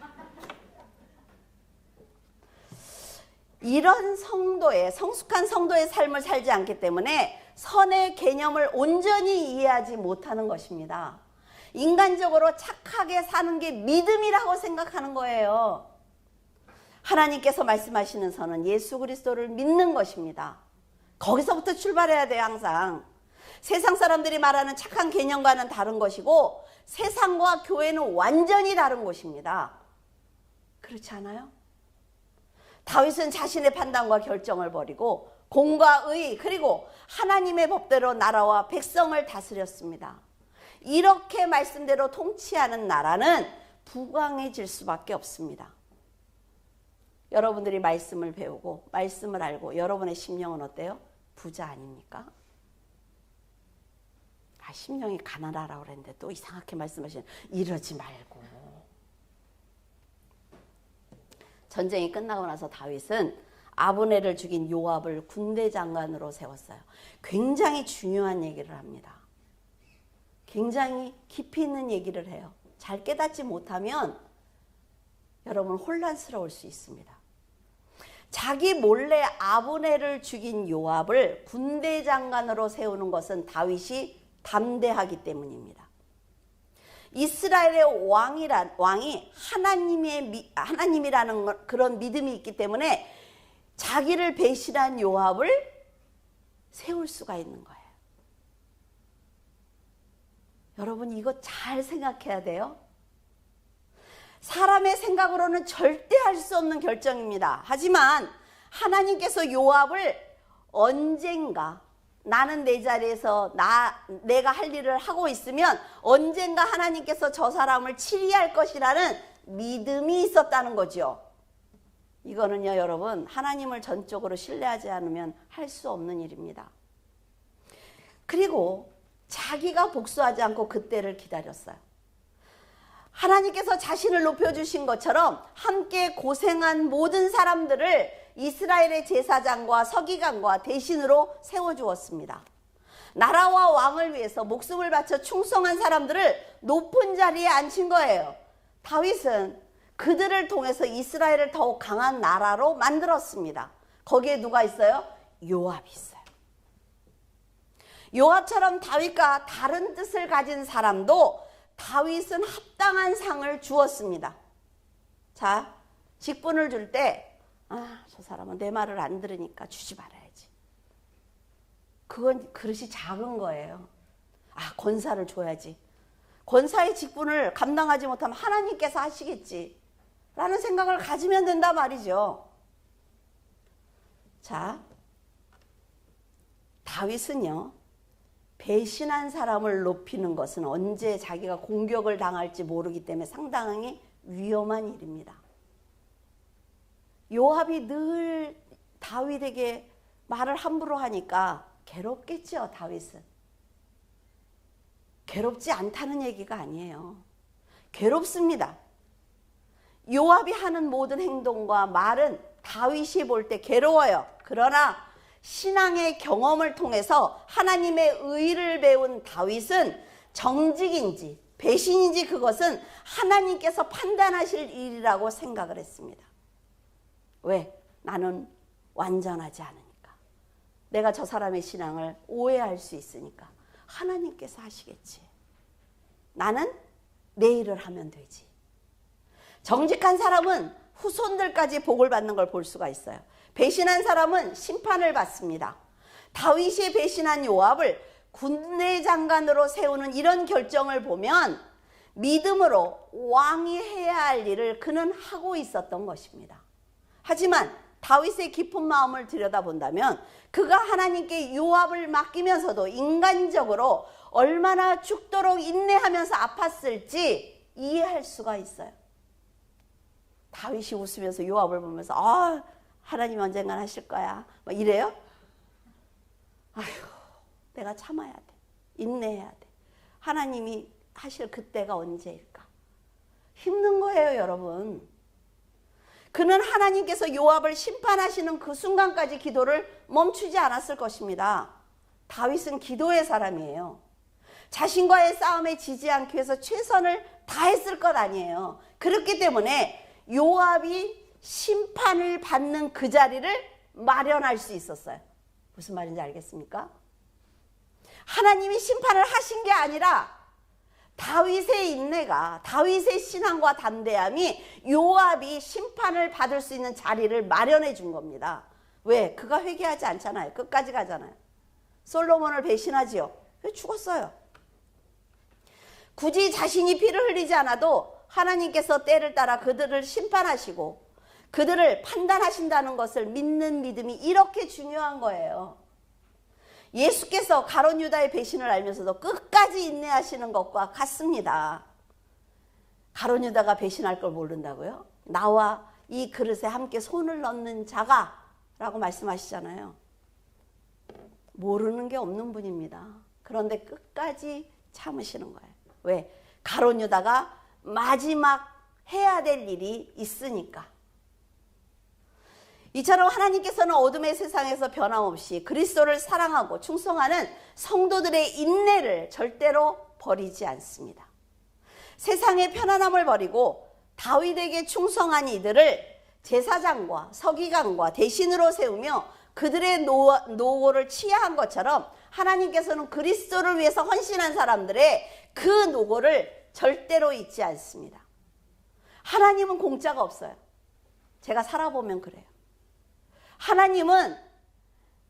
이런 성도의 성숙한 성도의 삶을 살지 않기 때문에 선의 개념을 온전히 이해하지 못하는 것입니다. 인간적으로 착하게 사는 게 믿음이라고 생각하는 거예요. 하나님께서 말씀하시는 선은 예수 그리스도를 믿는 것입니다. 거기서부터 출발해야 돼요, 항상. 세상 사람들이 말하는 착한 개념과는 다른 것이고 세상과 교회는 완전히 다른 것입니다. 그렇지 않아요? 다윗은 자신의 판단과 결정을 버리고 공과 의 그리고 하나님의 법대로 나라와 백성을 다스렸습니다. 이렇게 말씀대로 통치하는 나라는 부강해질 수밖에 없습니다. 여러분들이 말씀을 배우고 말씀을 알고 여러분의 심령은 어때요? 부자 아닙니까? 심령이 가난하라고 그랬는데 또 이상하게 말씀하시는 이러지 말고. 전쟁이 끝나고 나서 다윗은 아브넬을 죽인 요압을 군대 장관으로 세웠어요. 굉장히 중요한 얘기를 합니다. 굉장히 깊이 있는 얘기를 해요. 잘 깨닫지 못하면 여러분 혼란스러울 수 있습니다. 자기 몰래 아브넬을 죽인 요압을 군대 장관으로 세우는 것은 다윗이 담대하기 때문입니다. 이스라엘의 왕이 하나님이라는 그런 믿음이 있기 때문에 자기를 배신한 요압을 세울 수가 있는 거예요. 여러분, 이거 잘 생각해야 돼요. 사람의 생각으로는 절대 할 수 없는 결정입니다. 하지만 하나님께서 요압을 언젠가, 나는 내 자리에서 내가 할 일을 하고 있으면 언젠가 하나님께서 저 사람을 치리할 것이라는 믿음이 있었다는 거죠. 이거는요, 여러분, 하나님을 전적으로 신뢰하지 않으면 할 수 없는 일입니다. 그리고 자기가 복수하지 않고 그때를 기다렸어요. 하나님께서 자신을 높여주신 것처럼 함께 고생한 모든 사람들을 이스라엘의 제사장과 서기관과 대신으로 세워주었습니다. 나라와 왕을 위해서 목숨을 바쳐 충성한 사람들을 높은 자리에 앉힌 거예요. 다윗은 그들을 통해서 이스라엘을 더욱 강한 나라로 만들었습니다. 거기에 누가 있어요? 요압이 있어요. 요압처럼 다윗과 다른 뜻을 가진 사람도 다윗은 합당한 상을 주었습니다. 자, 직분을 줄 때 저 사람은 내 말을 안 들으니까 주지 말아야지. 그건 그릇이 작은 거예요. 권사를 줘야지. 권사의 직분을 감당하지 못하면 하나님께서 하시겠지 라는 생각을 가지면 된단 말이죠. 자, 다윗은요, 배신한 사람을 높이는 것은 언제 자기가 공격을 당할지 모르기 때문에 상당히 위험한 일입니다. 요압이 늘 다윗에게 말을 함부로 하니까 괴롭겠죠, 다윗은. 괴롭지 않다는 얘기가 아니에요. 괴롭습니다. 요압이 하는 모든 행동과 말은 다윗이 볼 때 괴로워요. 그러나 신앙의 경험을 통해서 하나님의 의를 배운 다윗은 정직인지 배신인지 그것은 하나님께서 판단하실 일이라고 생각을 했습니다. 왜? 나는 완전하지 않으니까. 내가 저 사람의 신앙을 오해할 수 있으니까 하나님께서 하시겠지. 나는 내 일을 하면 되지. 정직한 사람은 후손들까지 복을 받는 걸 볼 수가 있어요. 배신한 사람은 심판을 받습니다. 다윗이 배신한 요압을 군대 장관으로 세우는 이런 결정을 보면 믿음으로 왕이 해야 할 일을 그는 하고 있었던 것입니다. 하지만 다윗의 깊은 마음을 들여다본다면 그가 하나님께 요압을 맡기면서도 인간적으로 얼마나 죽도록 인내하면서 아팠을지 이해할 수가 있어요. 다윗이 웃으면서 요압을 보면서 하나님 언젠간 하실 거야 막 이래요? 내가 참아야 돼. 인내해야 돼. 하나님이 하실 그때가 언제일까? 힘든 거예요, 여러분. 그는 하나님께서 요압을 심판하시는 그 순간까지 기도를 멈추지 않았을 것입니다. 다윗은 기도의 사람이에요. 자신과의 싸움에 지지 않기 위해서 최선을 다했을 것 아니에요. 그렇기 때문에 요압이 심판을 받는 그 자리를 마련할 수 있었어요. 무슨 말인지 알겠습니까? 하나님이 심판을 하신 게 아니라 다윗의 인내가, 다윗의 신앙과 담대함이 요압이 심판을 받을 수 있는 자리를 마련해 준 겁니다. 왜? 그가 회개하지 않잖아요. 끝까지 가잖아요. 솔로몬을 배신하지요. 왜? 죽었어요. 굳이 자신이 피를 흘리지 않아도 하나님께서 때를 따라 그들을 심판하시고 그들을 판단하신다는 것을 믿는 믿음이 이렇게 중요한 거예요. 예수께서 가룟 유다의 배신을 알면서도 끝까지 인내하시는 것과 같습니다. 가룟 유다가 배신할 걸 모른다고요? 나와 이 그릇에 함께 손을 넣는 자가 라고 말씀하시잖아요. 모르는 게 없는 분입니다. 그런데 끝까지 참으시는 거예요. 왜? 가룟 유다가 마지막 해야 될 일이 있으니까. 이처럼 하나님께서는 어둠의 세상에서 변함없이 그리스도를 사랑하고 충성하는 성도들의 인내를 절대로 버리지 않습니다. 세상의 편안함을 버리고 다윗에게 충성한 이들을 제사장과 서기관과 대신으로 세우며 그들의 노고를 치하한 것처럼 하나님께서는 그리스도를 위해서 헌신한 사람들의 그 노고를 절대로 잊지 않습니다. 하나님은 공짜가 없어요. 제가 살아보면 그래요. 하나님은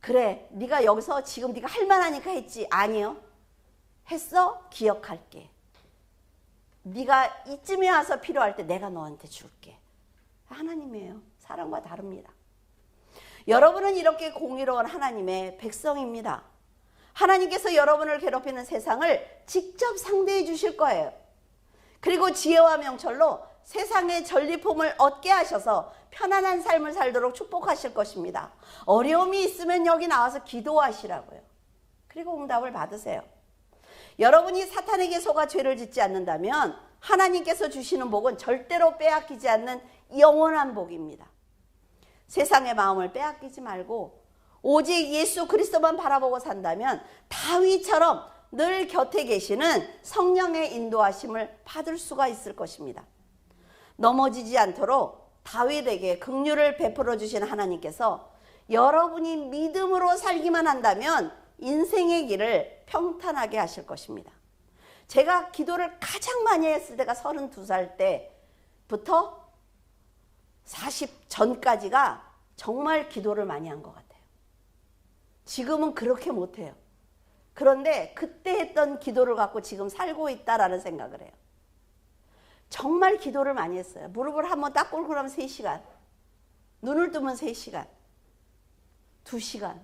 그래, 네가 여기서 지금 네가 할 만하니까 했지. 아니요. 했어? 기억할게. 네가 이쯤에 와서 필요할 때 내가 너한테 줄게. 하나님이에요. 사람과 다릅니다. 여러분은 이렇게 공의로운 하나님의 백성입니다. 하나님께서 여러분을 괴롭히는 세상을 직접 상대해 주실 거예요. 그리고 지혜와 명철로 세상의 전리품을 얻게 하셔서 편안한 삶을 살도록 축복하실 것입니다. 어려움이 있으면 여기 나와서 기도하시라고요. 그리고 응답을 받으세요. 여러분이 사탄에게 속아 죄를 짓지 않는다면 하나님께서 주시는 복은 절대로 빼앗기지 않는 영원한 복입니다. 세상의 마음을 빼앗기지 말고 오직 예수 그리스도만 바라보고 산다면 다윗처럼 늘 곁에 계시는 성령의 인도하심을 받을 수가 있을 것입니다. 넘어지지 않도록 다윗에게 긍휼을 베풀어 주신 하나님께서 여러분이 믿음으로 살기만 한다면 인생의 길을 평탄하게 하실 것입니다. 제가 기도를 가장 많이 했을 때가 32살 때부터 40 전까지가 정말 기도를 많이 한 것 같아요. 지금은 그렇게 못해요. 그런데 그때 했던 기도를 갖고 지금 살고 있다라는 생각을 해요. 정말 기도를 많이 했어요. 무릎을 한번 딱 꿇고 그러면 3시간, 눈을 뜨면 3시간, 2시간,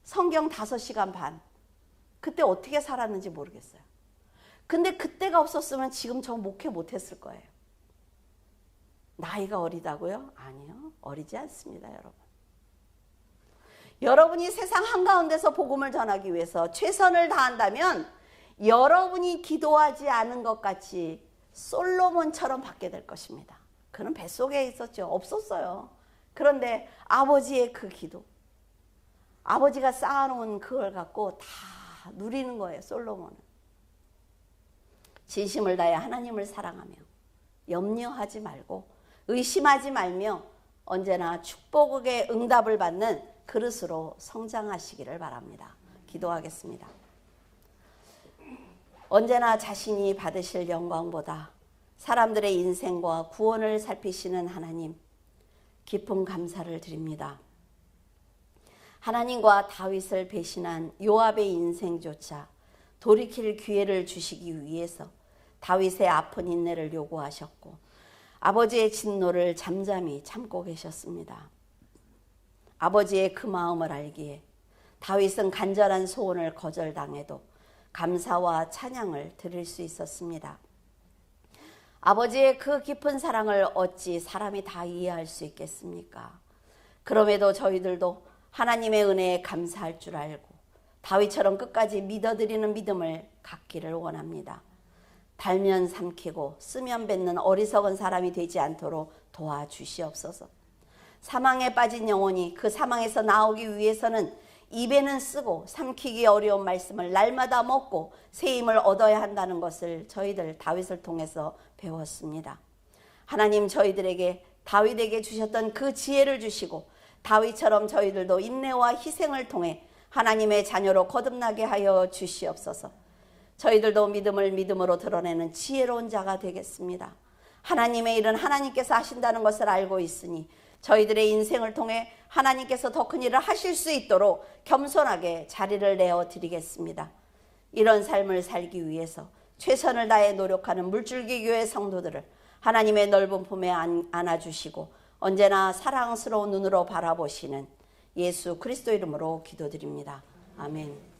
성경 5시간 반. 그때 어떻게 살았는지 모르겠어요. 근데 그때가 없었으면 지금 저 목회 못했을 거예요. 나이가 어리다고요? 아니요. 어리지 않습니다, 여러분. 여러분이 세상 한가운데서 복음을 전하기 위해서 최선을 다한다면 여러분이 기도하지 않은 것 같이 솔로몬처럼 받게 될 것입니다. 그는 뱃속에 있었죠. 없었어요. 그런데 아버지의 그 기도, 아버지가 쌓아놓은 그걸 갖고 다 누리는 거예요, 솔로몬은. 진심을 다해 하나님을 사랑하며 염려하지 말고 의심하지 말며 언제나 축복의 응답을 받는 그릇으로 성장하시기를 바랍니다. 기도하겠습니다. 언제나 자신이 받으실 영광보다 사람들의 인생과 구원을 살피시는 하나님, 깊은 감사를 드립니다. 하나님과 다윗을 배신한 요압의 인생조차 돌이킬 기회를 주시기 위해서 다윗의 아픈 인내를 요구하셨고 아버지의 진노를 잠잠히 참고 계셨습니다. 아버지의 그 마음을 알기에 다윗은 간절한 소원을 거절당해도 감사와 찬양을 드릴 수 있었습니다. 아버지의 그 깊은 사랑을 어찌 사람이 다 이해할 수 있겠습니까? 그럼에도 저희들도 하나님의 은혜에 감사할 줄 알고 다윗처럼 끝까지 믿어드리는 믿음을 갖기를 원합니다. 달면 삼키고 쓰면 뱉는 어리석은 사람이 되지 않도록 도와주시옵소서. 사망에 빠진 영혼이 그 사망에서 나오기 위해서는 입에는 쓰고 삼키기 어려운 말씀을 날마다 먹고 새 힘을 얻어야 한다는 것을 저희들 다윗을 통해서 배웠습니다. 하나님, 저희들에게 다윗에게 주셨던 그 지혜를 주시고 다윗처럼 저희들도 인내와 희생을 통해 하나님의 자녀로 거듭나게 하여 주시옵소서. 저희들도 믿음을 믿음으로 드러내는 지혜로운 자가 되겠습니다. 하나님의 일은 하나님께서 하신다는 것을 알고 있으니 저희들의 인생을 통해 하나님께서 더 큰 일을 하실 수 있도록 겸손하게 자리를 내어 드리겠습니다. 이런 삶을 살기 위해서 최선을 다해 노력하는 물줄기 교회 성도들을 하나님의 넓은 품에 안아주시고 언제나 사랑스러운 눈으로 바라보시는 예수 그리스도 이름으로 기도드립니다. 아멘.